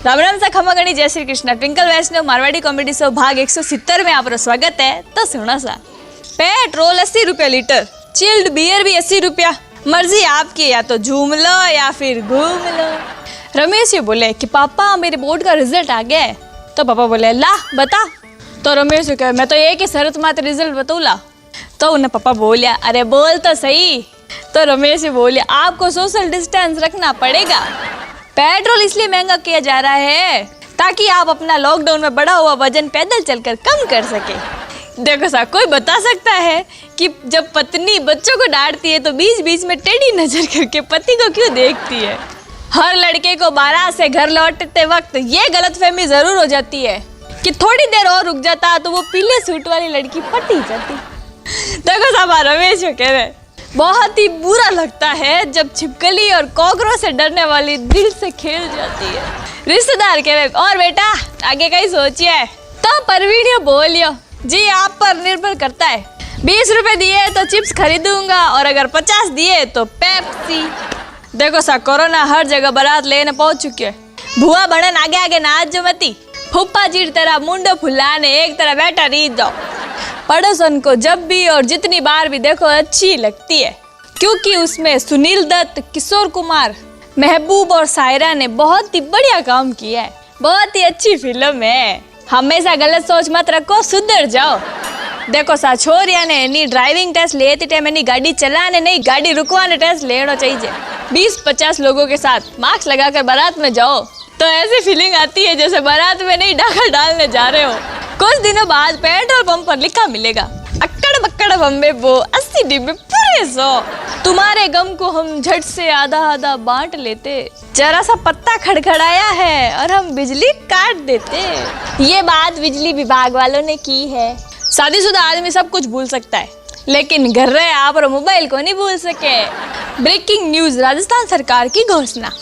राम राम सा खमा गणी जय श्री कृष्ण। ट्विंकल वैष्णव मारवाड़ी कॉमेडी शो भाग 170 में आपका स्वागत है। तो सुनो सा, पेट्रोल 80 रुपया लीटर, चिल्ड बियर भी 80 रुपया। मर्जी आपकी, या तो झूम लो या फिर घूम लो। रमेश ये बोले कि पापा मेरे बोर्ड का रिजल्ट आ गया है। तो पापा बोले ला बता। तो रमेश ये कहे मैं तो एक ही शरत मात्र रिजल्ट बताऊला। तो उन्हें पापा बोलिया अरे बोल तो सही। तो रमेश ये बोले आपको सोशल डिस्टेंस रखना पड़ेगा। पेट्रोल इसलिए महंगा किया जा रहा है ताकि आप अपना लॉकडाउन में बढ़ा हुआ वजन पैदल चलकर कम कर सके। देखो सा, कोई बता सकता है कि जब पत्नी बच्चों को डांटती है तो बीच बीच में टेढ़ी नजर करके पति को क्यों देखती है। हर लड़के को बारात से घर लौटते वक्त ये गलतफहमी जरूर हो जाती है कि थोड़ी देर और रुक जाता तो वो पीले सूट वाली लड़की पटी जाती। देखो साहब, रमेश कह रहे बहुत ही बुरा लगता है जब छिपकली और कॉकरोच से डरने वाली दिल से खेल जाती है। रिश्तेदार कह रहे और बेटा आगे का ही सोचिए। तो परवीन बोलियो जी आप पर निर्भर करता है। 20 रुपए दिए तो चिप्स खरीदूंगा और अगर 50 दिए तो पेप्सी। देखो सा, कोरोना हर जगह बारात लेने पहुंच चुकी है। भुआ बड़न आगे आगे नाच जो मती, फुप्पा जी तरह मुंडो फुलाने एक तरह बैठा रीत जाओ। पड़ोसन को जब भी और जितनी बार भी देखो अच्छी लगती है क्योंकि उसमें सुनील दत्त, किशोर कुमार, महबूब और सायरा ने बहुत ही बढ़िया काम किया है। बहुत ही अच्छी फिल्म है। हमेशा गलत सोच मत रखो, सुधर जाओ। देखो सा, छोरिया ने नी ड्राइविंग टेस्ट लेते टाइम नहीं गाड़ी चलाने नहीं गाड़ी रुकवाने टेस्ट लेना चाहिए। 20-50 लोगों के साथ मास्क लगाकर बारात में जाओ तो ऐसी फीलिंग आती है जैसे बारात में नहीं डाका डालने जा रहे हो। कुछ दिनों बाद पेट्रोल पंप पर लिखा मिलेगा अक्कड़ बक्कड़ बम्बे वो 80 डिब्बे पूरे 100। तुम्हारे गम को हम झट से आधा आधा बांट लेते। जरा सा पत्ता खड़खड़ाया है और हम बिजली काट देते। ये बात बिजली विभाग वालों ने की है। शादीशुदा आदमी सब कुछ भूल सकता है लेकिन घर रहे आप और मोबाइल को नहीं भूल सके। ब्रेकिंग न्यूज, राजस्थान सरकार की घोषणा।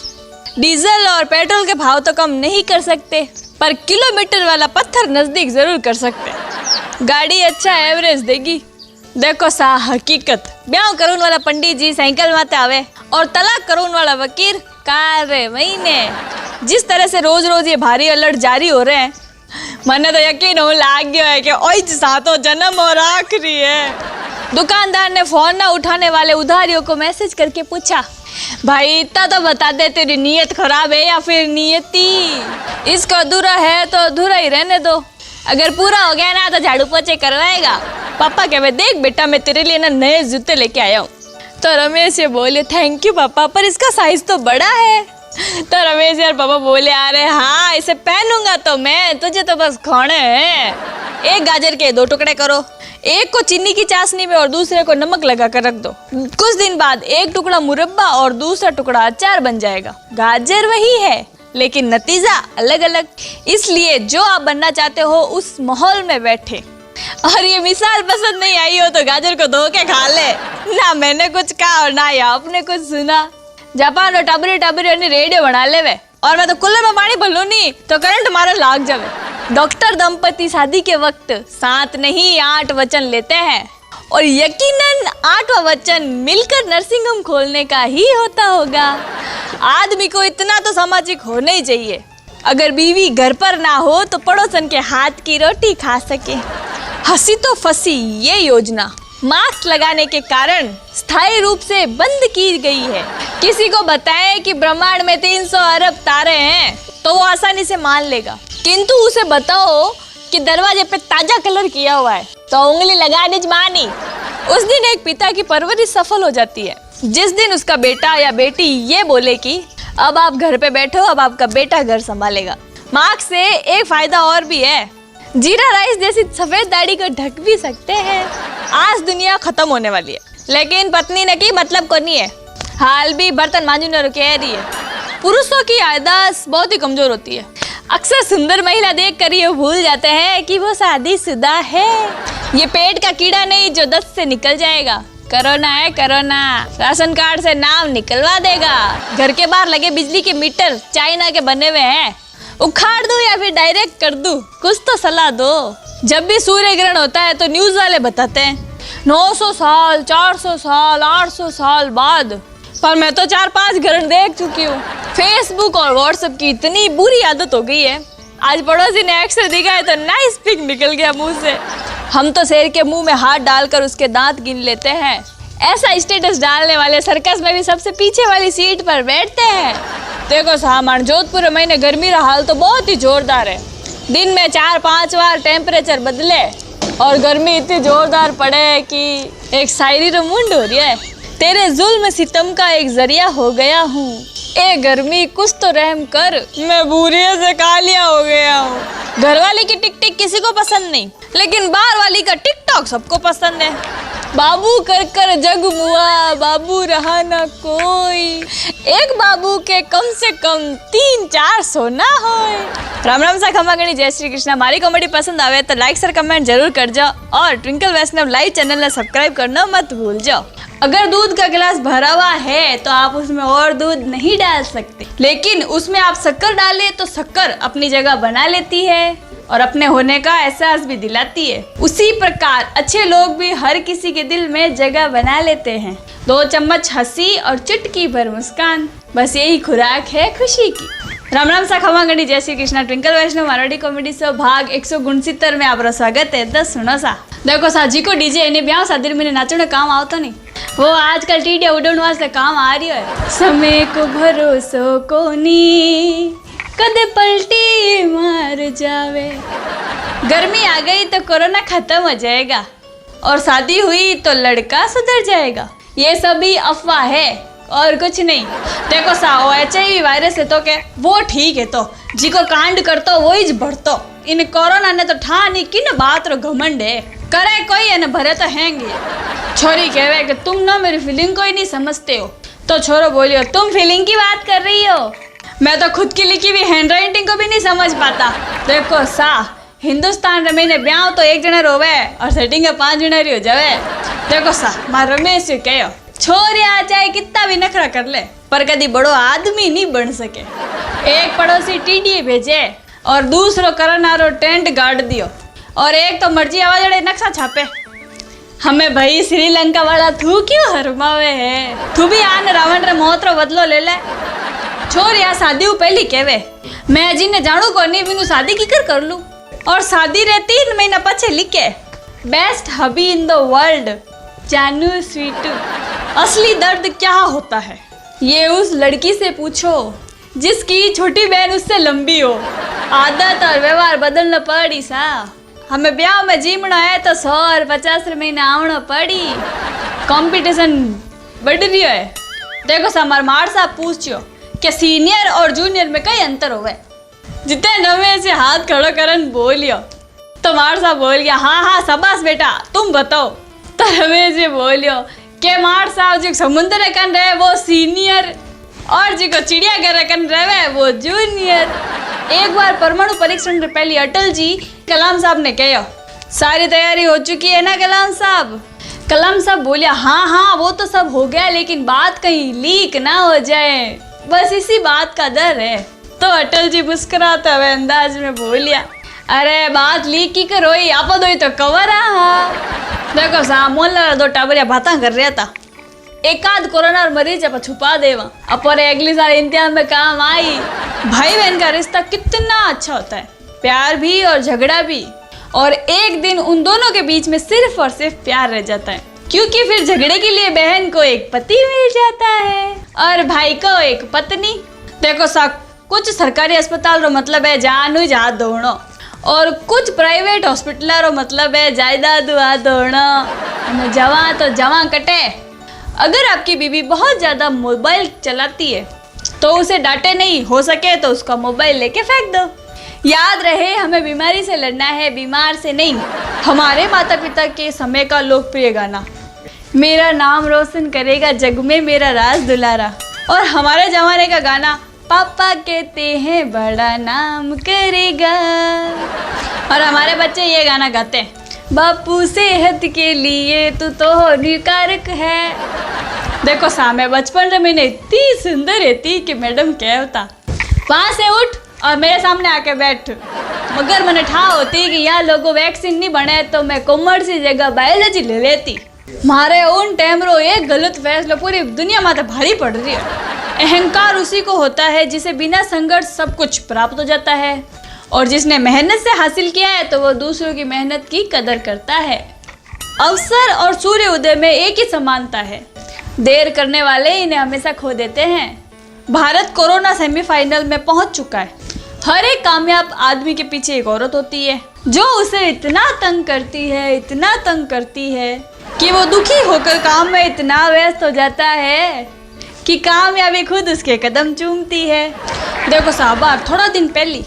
डीजल और पेट्रोल के भाव तो कम नहीं कर सकते पर किलोमीटर वाला पत्थर नजदीक जरूर कर सकते। गाड़ी अच्छा एवरेज देगी। देखो सा हकीकत, ब्याह करून वाला पंडित जी साइकिल माते आवे और तलाक करून वाला वकील कार महीने। जिस तरह से रोज रोज ये भारी अलर्ट जारी हो रहे हैं मने तो यकीन हो लाग गया है कि ओए सातों जन्म और आखिरी है। दुकानदार ने फोन ना उठाने वाले उधारियों को मैसेज करके पूछा भाई इतना तो बता दे तेरी नीयत खराब है या फिर नियति। इसको अधूरा है तो अधूरा ही रहने दो, अगर पूरा हो गया ना तो झाड़ू पोछे करवाएगा। पापा कहे देख बेटा मैं तेरे लिए ना नए जूते लेके आया हूँ। तो रमेश ये बोले थैंक यू पापा पर इसका साइज तो बड़ा है। तो रमेश यार पापा बोले अरे हाँ इसे पहनूंगा तो मैं, तुझे तो बस खाने हैं। एक गाजर के 2 टुकड़े करो, एक को चीनी की चाशनी में और दूसरे को नमक लगा कर रख दो। कुछ दिन बाद एक टुकड़ा मुरब्बा और दूसरा टुकड़ा अचार बन जाएगा। गाजर वही है लेकिन नतीजा अलग अलग। इसलिए जो आप बनना चाहते हो उस माहौल में बैठे। और ये मिसाल पसंद नहीं आई हो तो गाजर को धो के खा ले। ना मैंने कुछ कहा और ना आपने कुछ सुना। जापान और टाबरी रेडियो बना ले वे और मैं तो कूलर में पानी भर लूं नहीं तो करंट मारन लाग जावे। डॉक्टर दंपति शादी के वक्त 7 नहीं 8 वचन लेते हैं और यकीनन 8वां वचन मिलकर नर्सिंग होम खोलने का ही होता होगा। आदमी को इतना तो सामाजिक होना ही चाहिए, अगर बीवी घर पर ना हो तो पड़ोसन के हाथ की रोटी खा सके। हंसी तो फंसी ये योजना मास्क लगाने के कारण स्थायी रूप से बंद की गई है। किसी को बताएं कि ब्रह्मांड में 300 अरब तारे हैं तो वो आसानी से मान लेगा, किंतु उसे बताओ कि दरवाजे पे ताजा कलर किया हुआ है तो उंगली लगाने मानी। उस दिन एक पिता की परवरिश सफल हो जाती है जिस दिन उसका बेटा या बेटी ये बोले कि अब आप घर पे बैठो, अब आपका बेटा घर संभालेगा। मास्क से एक फायदा और भी है, जीरा राइस जैसी सफेद दाढ़ी को ढक भी सकते हैं। आज दुनिया खत्म होने वाली है लेकिन पत्नी ने की मतलब को नहीं है। हाल भी बर्तन मांजने कह रही है। पुरुषों की याददाश्त बहुत ही कमजोर होती है। अक्सर सुंदर महिला देखकर ये भूल जाते हैं कि वो शादीशुदा है। ये पेट का कीड़ा नहीं जो दस्त से निकल जाएगा। कोरोना है कोरोना, राशन कार्ड से नाम निकलवा देगा। घर के बाहर लगे बिजली के मीटर चाइना के बने हुए हैं, उखाड़ दूं या फिर डायरेक्ट कर दूं, कुछ तो सलाह दो। जब भी सूर्य ग्रहण होता है तो न्यूज वाले बताते हैं 900 साल 400 साल 800 साल बाद, पर मैं तो 4-5 ग्रहण देख चुकी हूँ। फेसबुक और व्हाट्सएप की इतनी बुरी आदत हो गई है, आज पड़ोसी ने अक्सर दिखाया तो नाइस पिक निकल गया मुंह से। हम तो शेर के मुंह में हाथ डालकर उसके दांत गिन लेते हैं। ऐसा स्टेटस डालने वाले सर्कस में भी सबसे पीछे वाली सीट पर बैठते हैं। देखो सामान, जोधपुर महीने गर्मी का हाल तो बहुत ही जोरदार है। दिन में 4-5 बार टेम्परेचर बदले और गर्मी इतनी जोरदार पड़े कि एक शायरी तो मुंड हो रही है। तेरे जुल्म सितम का एक जरिया हो गया हूँ, ए गर्मी कुछ तो रहम कर, मैं बूरिये से कालिया हो गया हूँ। घरवाली की टिक टिक किसी को पसंद नहीं, लेकिन बाहर वाली का टिकटॉक सबको पसंद है। बाबू कर कर जग मुआ, बाबू रहा ना कोई, एक बाबू के कम से कम 300-400 ना होए। राम राम सा खमा गणी, जय श्री कृष्ण। हमारी कॉमेडी पसंद आवे तो लाइक और कमेंट जरूर कर जाओ और ट्विंकल वैष्णव लाइव चैनल ने सब्सक्राइब करना मत भूल जाओ। अगर दूध का गिलास भरा हुआ है तो आप उसमें और दूध नहीं डाल सकते, लेकिन उसमें आप शक्कर डालें तो शक्कर अपनी जगह बना लेती है और अपने होने का एहसास भी दिलाती है। उसी प्रकार अच्छे लोग भी हर किसी के दिल में जगह बना लेते हैं। 2 चम्मच हंसी और चुटकी भर मुस्कान, बस यही खुराक है खुशी की। राम राम सा खमा गणी, जय श्री कृष्ण। ट्विंकल वैष्णव मराठी कॉमेडी शो भाग 169 में आपका स्वागत है। तो सुनो सा, देखो सा जी को डीजे एने ब्याह शादी में नाचने काम आवता नहीं, वो आजकल टीडिया उड़न वास्ते काम आ रही है। समय को भरोसो कोनी, कदे पलटी मार जावे। गर्मी आ गई तो कोरोना खत्म हो जाएगा और शादी हुई तो लड़का सुधर जाएगा। ये सभी अफवाह है और कुछ नहीं। देखो साओ HIV वायरस है तो क्या वो ठीक है, तो जी को कांड करतो वो ही बढ़तो। इन कोरोना ने तो ठा नहीं किन बात रो घमंड है, करे कोई है न भरे तो हैंगे। छोरी कहवे कि तुम ना मेरी फीलिंग को ही नहीं समझते हो, तो छोरो बोलियो तुम फीलिंग की बात कर रही हो, मैं तो खुद की लिखी हुई हैंड राइटिंग को भी नहीं समझ पाता। देखो सा, हिंदुस्तान में मैंने ब्याह तो एक जने रोवे और सेटिंग के 5 जने हो जावे। देखो सा, मार रमेश कहो छोरिया चाहे कितना भी नखरा कर ले पर कभी बड़ो आदमी नहीं बन सके। एक पड़ोसी टीडी भेजे और दूसरो करनारो टेंट गाड़ दियो और एक तो मर्जी आवाज नक्शा छापे। हमें भाई श्रीलंका वाला थू क्यों हरमावे है, तू भी आन रावण रे मोहतरो बदलो ले ले। छोरिया शादी पहली कहवे मैं जी ने जानू को नहीं बिनु शादी की कर लूं, और शादी रे 3 महीना पछे लिखे best hubby in the world जानू स्वीटू। असली दर्द क्या होता है ये उस लड़की से पूछो जिसकी छोटी बहन उससे लंबी हो। आदत और व्यवहार बदलना पड़ी सा। हमें ब्याह में जीमना है तो 100 और 50 महीना आवना पड़ी। कंपटीशन बढ़ रही है। देखो सा, हमारे मार साहब पूछो कि सीनियर और जूनियर में कई अंतर हो गए। जितने नवे से हाथ खड़ो करन बोलियो तो मार साहब बोल गया हाँ हाँ शाबाश बेटा तुम बताओ। तो रमेश जी बोलियो के मार साहब जो समुद्र कन रहे वो सीनियर और जी को चिड़ियाघर कन रहे वो जूनियर। एक बार परमाणु परीक्षण से पहले अटल जी कलाम साहब ने कहा सारी तैयारी हो चुकी है ना कलाम साहब। कलाम साहब बोलिया हाँ हाँ वो तो सब हो गया, लेकिन बात कहीं लीक ना हो जाए, बस इसी बात का डर है। तो अटल जी मुस्कुराते हुए अंदाज में बोलिया अरे बात लीक की करोई आप दो तो कवर आ। देखो सा, मोहल्ला 2 टाबरिया बातें कर रहा था, एक आध कोरोना और मरीज आप छुपा देवा अपर अगली साल इम्तिहान में काम आई। भाई बहन का रिश्ता कितना अच्छा होता है, प्यार भी और झगड़ा भी, और एक दिन उन दोनों के बीच में सिर्फ और सिर्फ प्यार रह जाता है, क्योंकि फिर झगड़े के लिए बहन को एक पति मिल जाता है और भाई को एक पत्नी। देखो सा, कुछ सरकारी अस्पताल रो मतलब है जानू जा दौड़ो और कुछ प्राइवेट हॉस्पिटल रो मतलब है जायदाद आ दौड़ो। जवा तो जवा कटे। अगर आपकी बीवी बहुत ज़्यादा मोबाइल चलाती है तो उसे डांटे नहीं, हो सके तो उसका मोबाइल लेके फेंक दो। याद रहे हमें बीमारी से लड़ना है, बीमार से नहीं। हमारे माता पिता के समय का लोकप्रिय गाना मेरा नाम रोशन करेगा जग में मेरा राज दुलारा, और हमारे जमाने का गाना पापा कहते हैं बड़ा नाम करेगा, और हमारे बच्चे ये गाना गाते हैं बापू सेहत के लिए तो हानिकारक है। देखो सामने बचपन में मैंने इतनी सुंदर रहती कि मैडम क्या होता वहां से उठ और मेरे सामने आके बैठ, मगर मैंने ठा होती कि यहाँ लोगों वैक्सीन नहीं बने तो मैं कॉमर्स की जगह बायोलॉजी ले लेती। मारे उन टाइम रो एक गलत फैसला पूरी दुनिया में तो भारी पड़ रही है। अहंकार उसी को होता है जिसे बिना संघर्ष सब कुछ प्राप्त हो जाता है, और जिसने मेहनत से हासिल किया है तो वो दूसरों की मेहनत की कदर करता है। अवसर और सूर्य उदय में एक ही समानता है, देर करने वाले इन्हें हमेशा खो देते हैं। भारत कोरोना सेमीफाइनल में पहुंच चुका है। हर एक कामयाब आदमी के पीछे एक औरत होती है जो उसे इतना तंग करती है, इतना तंग करती है कि वो दुखी होकर काम में इतना व्यस्त हो जाता है कि कामयाबी खुद उसके कदम चूमती है। देखो साहबा, थोड़ा दिन पहले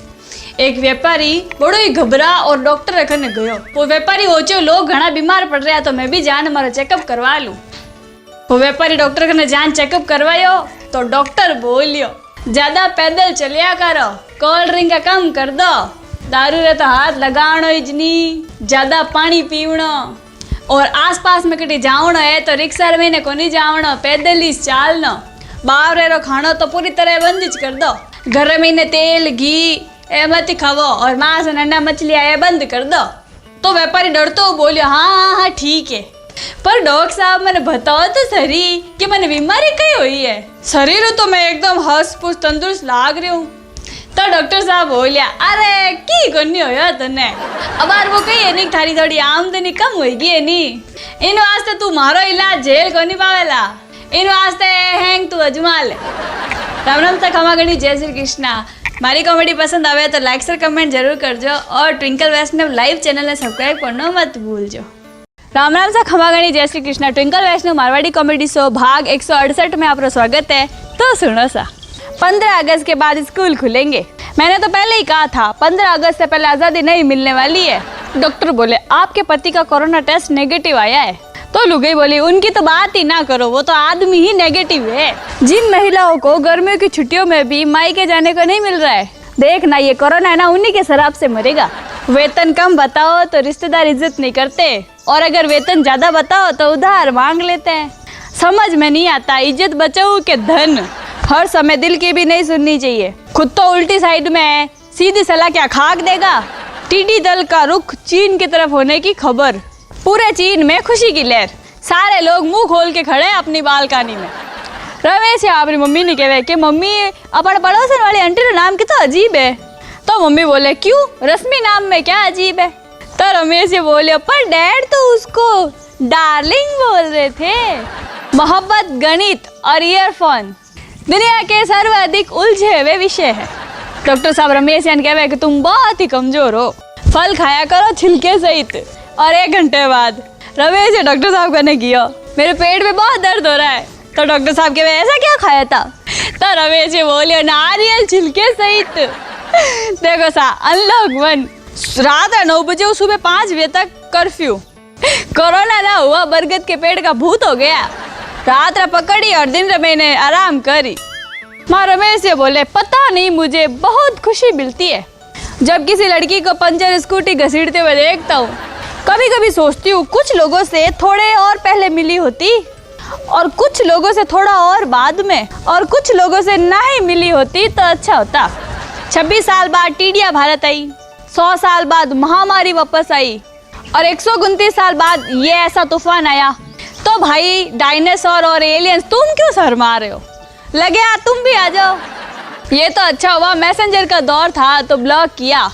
एक व्यापारी बड़ो ही घबरा और डॉक्टर रखने गयो। वो व्यापारी सोचो लोग घना बीमार पड़ रहा है तो मैं भी जान हमारा चेकअप करवा लूं। वो व्यापारी डॉक्टर कने जान चेकअप करवायो तो डॉक्टर बोलियो ज्यादा पैदल चलिया करो, कोल्ड ड्रिंक का कम कर दो, दारू रे तो हाथ लगाणो ही नहीं, ज्यादा पानी पीवणो, और आसपास में कहीं जावणो है तो रिक्शा में ने कोनी जावणो, पैदल ही चालनो, बाहर रो खाणो तो पूरी तरह बंद ज कर दो, घर में ने तेल घी ए मत खावो और मांस और अंडा मछलियाँ ये बंद कर दो। तो व्यापारी डरतो बोलियो हाँ ठीक है, पर डॉक्टर साहब मैंने बताओ तो सही कि मैंने बीमारी कई हुई है, शरीर तो मैं एकदम हंस पुस तंदुरुस्त लाग रही हूँ। तो डॉक्टर साहब बोलिया अरे की करनी हो तने, अब वो कही है नहीं थारी थोड़ी आमदनी कम होगी है नी, इन वास्ते तू मारो इलाज जेल को नहीं पावेला, इन वास्ते हैंग तू अजमा ले। राम राम सा खमा गणी, जय श्री कृष्णा। मारी कॉमेडी पसंद आवे तो लाइक और कमेंट जरूर करजो और ट्विंकल वैष्णव लाइव चैनल ने सब्सक्राइब करना मत भूलजो। राम राम सा खमा गणी, जय श्री कृष्णा। ट्विंकल वैष्णव मारवाड़ी कॉमेडी शो भाग 168 में आपका स्वागत है। तो सुनो सा, 15 अगस्त के बाद स्कूल खुलेंगे। मैंने तो पहले ही कहा था 15 अगस्त से पहले आज़ादी नहीं मिलने वाली है। डॉक्टर बोले आपके पति का कोरोना टेस्ट नेगेटिव आया है। तो लुगाई बोली उनकी तो बात ही ना करो, वो तो आदमी ही नेगेटिव है। जिन महिलाओं को गर्मियों की छुट्टियों में भी मायके जाने को नहीं मिल रहा है, देखना ये कोरोना है ना उन्हीं के शराब से मरेगा। वेतन कम बताओ तो रिश्तेदार इज्जत नहीं करते, और अगर वेतन ज्यादा बताओ तो उधार मांग लेते हैं। समझ में नहीं आता इज्जत बचाओ के धन। हर समय दिल की भी नहीं सुननी चाहिए, खुद तो उल्टी साइड में है, सीधी सलाह क्या खाक देगा। टिड्डी दल का रुख चीन की तरफ होने की खबर, पूरे चीन में खुशी की लहर, सारे लोग मुंह खोल के खड़े अपनी बालकनी में। रमेश या अपनी मम्मी ने कहे कि मम्मी अपन पड़ोसन वाली आंटी का नाम कितना अजीब है। तो मम्मी बोले क्यों, रश्मि नाम में क्या अजीब है। तो रमेश ये बोले पर डैड तो उसको डार्लिंग बोल रहे थे। मोहब्बत, गणित और ईयरफोन दुनिया के सर्वाधिक उलझे हुए विषय है। डॉक्टर साहब रमेश यान कहे कि तुम बहुत ही कमजोर हो, फल खाया करो छिलके सहित। और 1 घंटे बाद रमेश ये डॉक्टर साहब कहने गया मेरे पेट में बहुत दर्द हो रहा है। तो डॉक्टर साहब कहे ऐसा क्या खाया था। तो रमेश ये बोले नारियल छिलके सहित। देखो सा अनलॉक 1, रात 9 बजे सुबह 5 बजे तक कर्फ्यू। कोरोना ना हुआ, बरगद के पेड़ का भूत हो गया। रात पकड़ी और दिन मैंने आराम करी। माँ रमेश ये बोले पता नहीं मुझे बहुत खुशी मिलती है जब किसी लड़की को पंचर स्कूटी घसीटते हुए देखता हूँ। कभी कभी सोचती हूँ कुछ लोगों से थोड़े और पहले मिली होती, और कुछ लोगों से थोड़ा और बाद में, और कुछ लोगों से नहीं मिली होती तो अच्छा होता। 26 साल बाद टीडिया भारत आई, 100 साल बाद महामारी वापस आई, और 129 साल बाद ये ऐसा तूफान आया। तो भाई डायनासोर और एलियंस तुम क्यों शर्मा रहे हो, लगे यार तुम भी आ जाओ। ये तो अच्छा हुआ मैसेंजर का दौर था तो ब्लॉक किया,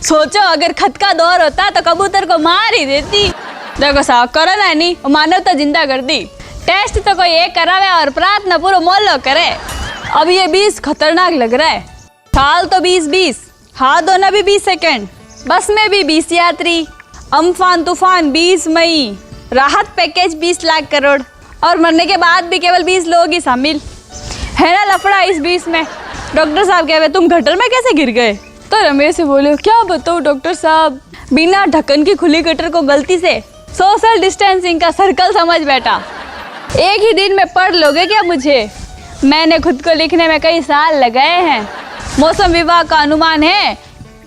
सोचो अगर खत का दौर होता तो कबूतर को मार ही देती। देखो साहब कोरोना है नहीं, मानवता जिंदा कर दी। टेस्ट तो कोई एक करावे और प्रार्थना पूरा मोहल्ला करे। अब ये 20 खतरनाक लग रहा है। साल तो 2020, हाथ धोना भी 20 सेकेंड, बस में भी 20 यात्री, अम्फान तूफान 20 मई, राहत पैकेज 20 लाख करोड़, और मरने के बाद भी केवल 20 लोग ही शामिल है ना। लफड़ा इस 20 में। डॉक्टर साहब कह रहे तुम गटर में कैसे गिर गए। तो रमेश से बोले क्या बताओ डॉक्टर साहब, बिना ढक्कन की खुली गटर को गलती से सोशल डिस्टेंसिंग का सर्कल समझ बैठा। एक ही दिन में पढ़ लोगे क्या मुझे, मैंने खुद को लिखने में कई साल लगाए हैं। मौसम विभाग का अनुमान है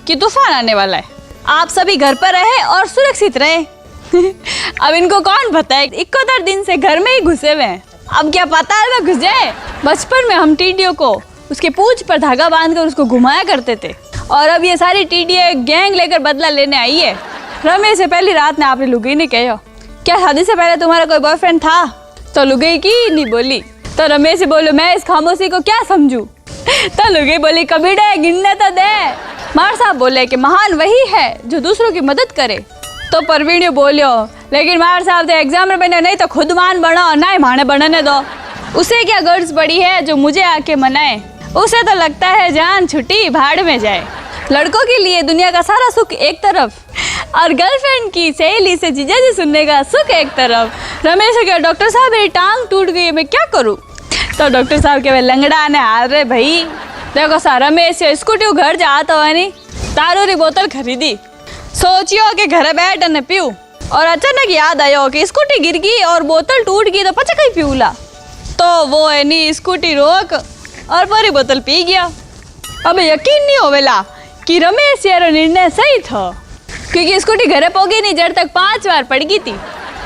कि तूफान आने वाला है। आप सभी घर पर रहे और सुरक्षित रहे। अब इनको कौन बताए, 71 दिन से घर में ही घुसे हुए हैं। अब क्या पता है मैं घुस जाए। बचपन में हम टीडियों को उसके पूंछ पर धागा बांधकर उसको घुमाया करते थे, और अब ये सारी टीडियाँ गैंग लेकर बदला लेने आई है। रमेश से पहली रात ने आपने लुगाई ने कहा क्या शादी से पहले तुम्हारा कोई बॉयफ्रेंड था। तो लुगाई की नहीं बोली। तो रमेश बोलो मैं इस खामोशी को क्या समझूं? तो लुगी बोली कबीड़े गिनने तो दे। मार साहब बोले कि महान वही है जो दूसरों की मदद करे। तो परवीन बोलियो लेकिन मार साहब तो एग्जाम में बने नहीं तो खुद मान बनो ना माने बनने दो। उसे क्या गर्ज पड़ी है जो मुझे आके मनाए? उसे तो लगता है जान छुट्टी भाड़ में जाए। लड़कों के लिए दुनिया का सारा सुख एक तरफ और गर्लफ्रेंड की सहेली से जीजा जी सुनने का सुख एक तरफ। रमेश क्या डॉक्टर साहब मेरी टांग टूट गई है मैं क्या करूं? तो डॉक्टर साहब के वे लंगड़ा ने हाल रहे भाई देखो सा रमेश स्कूटी घर जाता हुआ नहीं तारू री बोतल खरीदी सोचियो कि घर बैठ न पीऊ और अचानक याद आयो कि स्कूटी गिर गई और बोतल टूट गई तो पचा कहीं पीऊला। तो वो है नी स्कूटी रोक और पूरी बोतल पी गया। अब यकीन नहीं होवेला कि रमेश यार निर्णय सही था क्योंकि स्कूटी घरे पोगी नहीं जड़ तक 5 बार पड़ गई थी।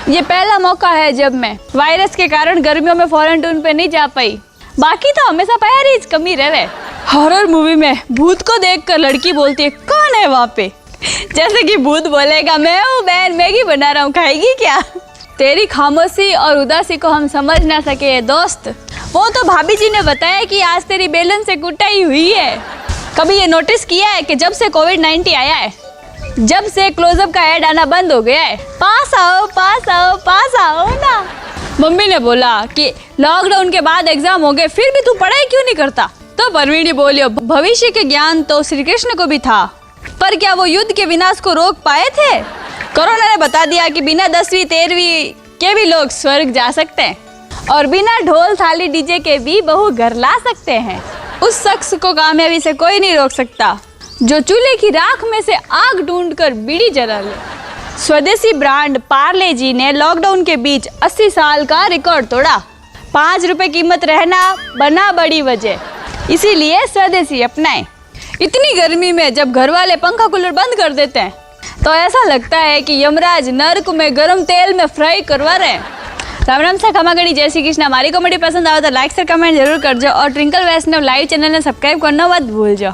ये पहला मौका है जब मैं वायरस के कारण गर्मियों में फॉरेन टूर पे नहीं जा पाई। बाकी तो हमेशा पैर कमी रहे। हॉरर मूवी में भूत को देखकर लड़की बोलती है कौन है वहाँ पे? जैसे कि भूत बोलेगा मैं हूँ बहन मैगी बना रहा हूँ खाएगी क्या? तेरी खामोशी और उदासी को हम समझ ना सके दोस्त। वो तो भाभी जी ने बताया कि आज तेरी बेलन से कुटाई हुई है। कभी ये नोटिस किया है कि जब से कोविड-19 आया है जब से क्लोजअप का ऐड आना बंद हो गया है पास आओ ना। मम्मी ने बोला कि लॉकडाउन के बाद एग्जाम हो गए फिर भी तू पढ़ाई क्यों नहीं करता? तो परवीन बोलियो भविष्य के ज्ञान तो श्री कृष्ण को भी था पर क्या वो युद्ध के विनाश को रोक पाए थे? कोरोना ने बता दिया कि बिना 10वीं 13वीं के भी लोग स्वर्ग जा सकते हैं और बिना ढोल थाली डीजे के भी बहू घर ला सकते हैं। उस शख्स को कामयाबी से कोई नहीं रोक सकता जो चूल्हे की राख में से आग ढूंढकर बीड़ी जला ले। स्वदेशी ब्रांड पार्ले जी ने लॉकडाउन के बीच 80 साल का रिकॉर्ड तोड़ा। 5 रुपए कीमत रहना बना बड़ी वजह, इसीलिए स्वदेशी अपनाएं। इतनी गर्मी में जब घर वाले पंखा कूलर बंद कर देते हैं तो ऐसा लगता है कि यमराज नरक में गर्म तेल में फ्राई करवा रहे हैं। राम राम सा खमागणी जय श्री कृष्ण। हमारी कॉमेडी पसंद आवे तो लाइक शेयर कमेंट जरूर कर जो और ट्विंकल वैष्णव लाइव चैनल ने सब्सक्राइब करना मत भूल जाओ।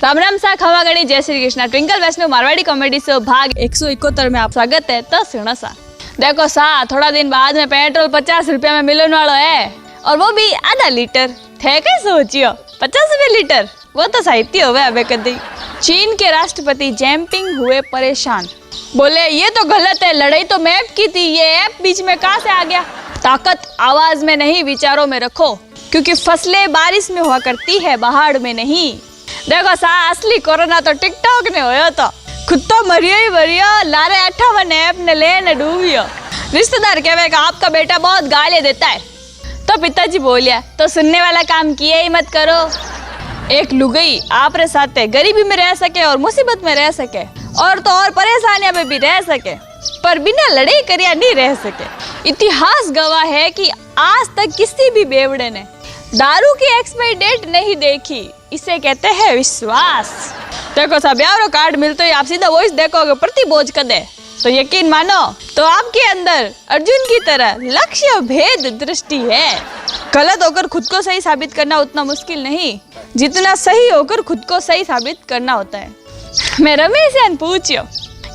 राम राम सा खमागणी जय श्री कृष्ण। ट्विंकल वैष्णव मारवाड़ी कॉमेडी शो भाग 171 में आप स्वागत है। तो सुनो सा देखो सा थोड़ा दिन बाद में पेट्रोल 50 रुपया में मिलने वाला है और वो भी आधा लीटर थे। क्या सोचियो 50 रुपये लीटर वो तो साहित्य हो अबे कदी। चीन के राष्ट्रपति जिनपिंग हुए परेशान, बोले ये तो गलत है, लड़ाई तो मैप की थी, ये ऐप बीच में कहाँ से आ गया? ताकत आवाज में नहीं विचारों में रखो क्योंकि फसलें बारिश में हुआ करती है बहाड़ में नहीं। देखो सा असली कोरोना तो टिकटॉक ने होया तो खुद तो मरियो लारे 58 ऐप ने ले डूबियो। रिश्तेदार कहेगा आपका बेटा बहुत गालियां देता है तो पिताजी बोलिया तो सुनने वाला काम किए ही मत करो। एक लुगाई आप रे साथे गरीबी में रह सके और मुसीबत में रह सके और तो और परेशानियों में भी रह सके पर बिना लड़ाई करिया नहीं रह सके। इतिहास गवाह है कि आज तक किसी भी बेवड़े ने दारू की एक्सपायरी डेट नहीं देखी, इसे कहते हैं विश्वास। देखो सब यारो कार्ड मिलते ही आप सीधा वॉइस देखोगे प्रति बोझ कदे तो यकीन मानो तो आपके अंदर अर्जुन की तरह लक्ष्य भेद दृष्टि है। गलत होकर खुद को सही साबित करना उतना मुश्किल नहीं जितना सही होकर खुद को सही साबित करना होता है। मैं रमेश से पूछियो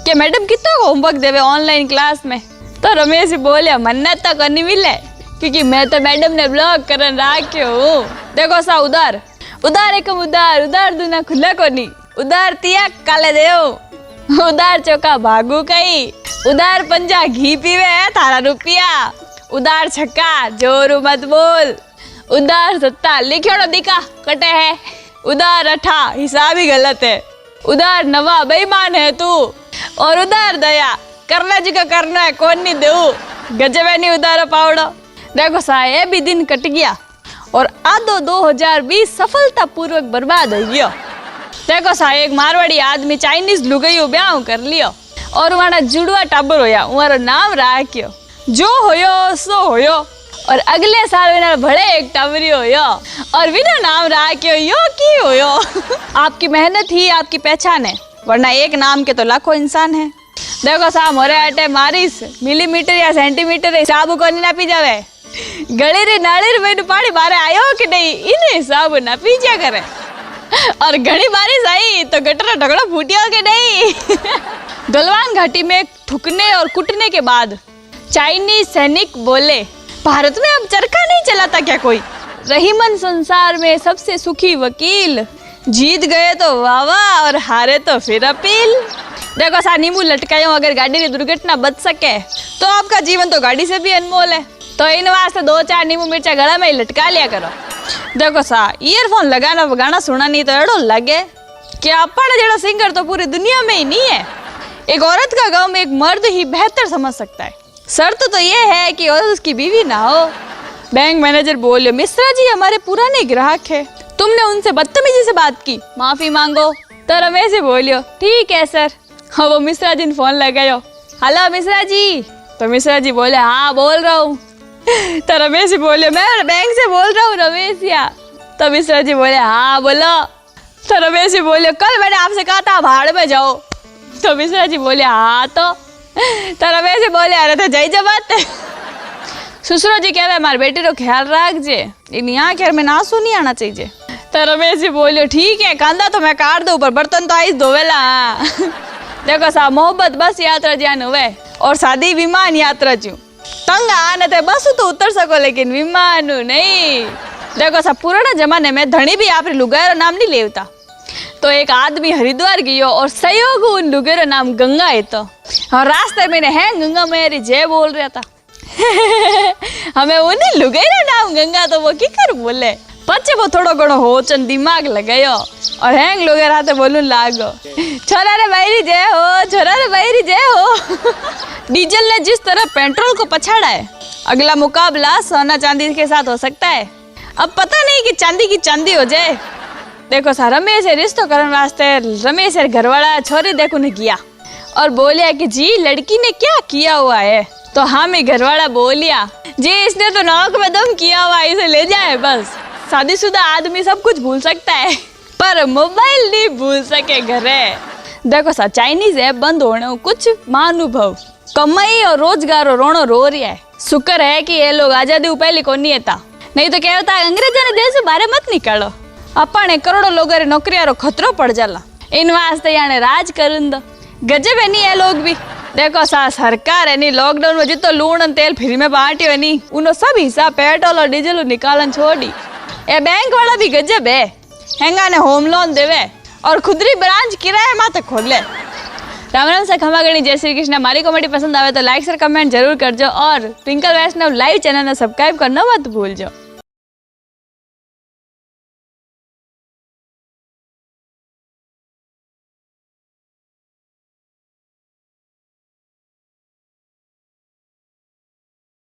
कि मैडम कितना होमवर्क देवे ऑनलाइन क्लास में? तो रमेश बोले मन्नत तो करनी मिले क्योंकि मैं तो मैडम ने ब्लॉक करन राख्यो हूँ। देखो सा उधार एकम उधार दूना खुला कोनी, उधार तिया काले देव, उधार चौका भागू कई, उधार पंजा घी पीवे है थारा रुपया, उधार छक्का जोरू मत बोल, उधार सत्ता लिखियो दिखा कटे है, उधार अठा हिसाब ही गलत है, उधार नवा बेईमान है तू और उधार दया करना जी का करना है कौन नहीं देऊ गजबे नहीं उधार पावड़ो। देखो सा ये भी दिन कट गया और आधो 2020 सफलता पूर्वक बर्बाद हो गया। देखो सा एक मारवाड़ी आदमी चाइनीज लुगाई ब्याह कर लियो और वहां जुड़वा टाबर होया, उमारो नाम राख्यो, जो होयो सो होयो और अगले साल विना भले एक टाबरी होयो और बिना नाम राख्यो यो की होयो। आपकी मेहनत ही आपकी पहचान है वरना एक नाम के तो लाखों इंसान है। देखो सा मोरे आटे मारिस मिलीमीटर या सेंटीमीटर हिसाब को नहीं नापी जावे, गले रे नाले रे मैंने पानी बारे आयो कि नहीं इन्हें हिसाब ना पीछा करे और घनी बारिश आई तो गटर ढगड़ा फूटिया कि नहीं। गलवान घाटी में थूकने और कुटने के बाद चाइनीज सैनिक बोले भारत में अब चरखा नहीं चलाता क्या कोई। रहीमन संसार में सबसे सुखी वकील, जीत गए तो वाह वाह और हारे तो फिर अपील। देखो सा नींबू लटकायो, अगर गाड़ी की दुर्घटना बच सके तो आपका जीवन तो गाड़ी से भी अनमोल है। तो इन वास्ते 2-4 नींबू मिर्चा गला में ही लटका लिया करो। देखो सा ईयरफोन लगाना गाना सुना नहीं तो एड़ो लगे कि अपन जड़ा सिंगर तो पूरी दुनिया में ही नहीं है। एक औरत का गम एक मर्द ही बेहतर समझ सकता है। शर्त तो ये है कि औरत उसकी बीवी ना हो। बैंक मैनेजर बोले, मिश्रा जी हमारे पुराने ग्राहक है, तुमने उनसे बदतमीजी से बात की, माफी मांगो। तो रमेश जी बोलियो, ठीक है सर। हाँ वो मिश्रा जी ने फोन लगायो, हेलो मिश्रा जी। तो मिश्रा जी बोले, हाँ बोल रहा हूँ। तो रमेश जी बोले, मैं बैंक से बोल रहा हूँ रमेश या। तो मिश्रा जी बोले, हाँ बोलो। तो रमेश जी बोले, कल मैंने आपसे कहा था भाड़ में जाओ। तो मिश्रा जी बोले, हाँ तो रमेश जी बोले, अरे तो जय जबात। ससुर जी कहवे मारी बेटी रो ख्याल रखजे, इन आंखेर में आंसू नहीं आना चाहिए। तो रमेश जी बोलियो, ठीक है कांदा तो मैं काट दूं पर बर्तन तो आइस धोवेला। देखो सा मोहब्बत बस यात्रा ज्यान हुए और शादी विमान यात्रा ज्यू। तंग आने ते बस तो उतर सको लेकिन विमान नहीं। देखो सा पुराना जमाने में धनी भी आप लुगाई रो नाम नहीं लेवता। तो एक आदमी हरिद्वार गयो और सहयोग उन लुगाई रो नाम गंगा है। तो और रास्ते में है गंगा मेरी जय बोल रहा था। हमें उन्हें लुगाई नाम गंगा तो वो की कर बोले पचे वो थोड़ो घणो होचन दिमाग लगायो और हैंग लोगे राते बोलूं लागो, छोरा रे बाहरी जय हो, छोरा रे बाहरी जय हो। डीजल ने जिस तरह पेट्रोल को पछाड़ा है, अगला मुकाबला सोना चांदी के साथ हो सकता है। अब पता नहीं कि चांदी की चांदी हो जाए। देखो सा रमेश रिश्तो करने वास्ते रमेश घर वाला छोरी देखो ने किया और बोलिया कि जी लड़की ने क्या किया हुआ है। तो हम ही घरवाला बोलिया, जी इसने तो नाक में दम किया हुआ, इसे ले जाए बस। शादीशुदा आदमी सब कुछ भूल सकता है पर मोबाइल नहीं भूल सके घरे। देखो सा चाइनीज ऐप बंद होने कुछ महानुभव कमाई और रोजगार और रोनो रो रहा है। शुक्र है कि ये लोग आजादी पहले को नहीं था, नहीं तो कहता अंग्रेजों ने देश से बाहर मत निकालो, अपने करोड़ों लोगों री नौकरियां रो खतरो पड़ जाला। इन वास्ते याने राज करन दो, गजब है नहीं है लोग भी। देखो सा सरकार है नी लॉकडाउन में जितो लूण और तेल फ्री में बांटियो है नी, उनो सब हिस्सा पेट्रोल और डीजल निकालन छोड़ी। ये बैंक वाला भी गजब है, हेंगा ने होम लोन देवे और खुदरी ब्रांच किराए माते खोले। राम राम से खमा गणी, जय श्री कृष्ण। हमारी कॉमेडी पसंद आवे तो लाइक शेयर कमेंट जरूर करजो और ट्विंकल वैष्णव लाइव चैनल ने सब्सक्राइब करना मत भूलजो।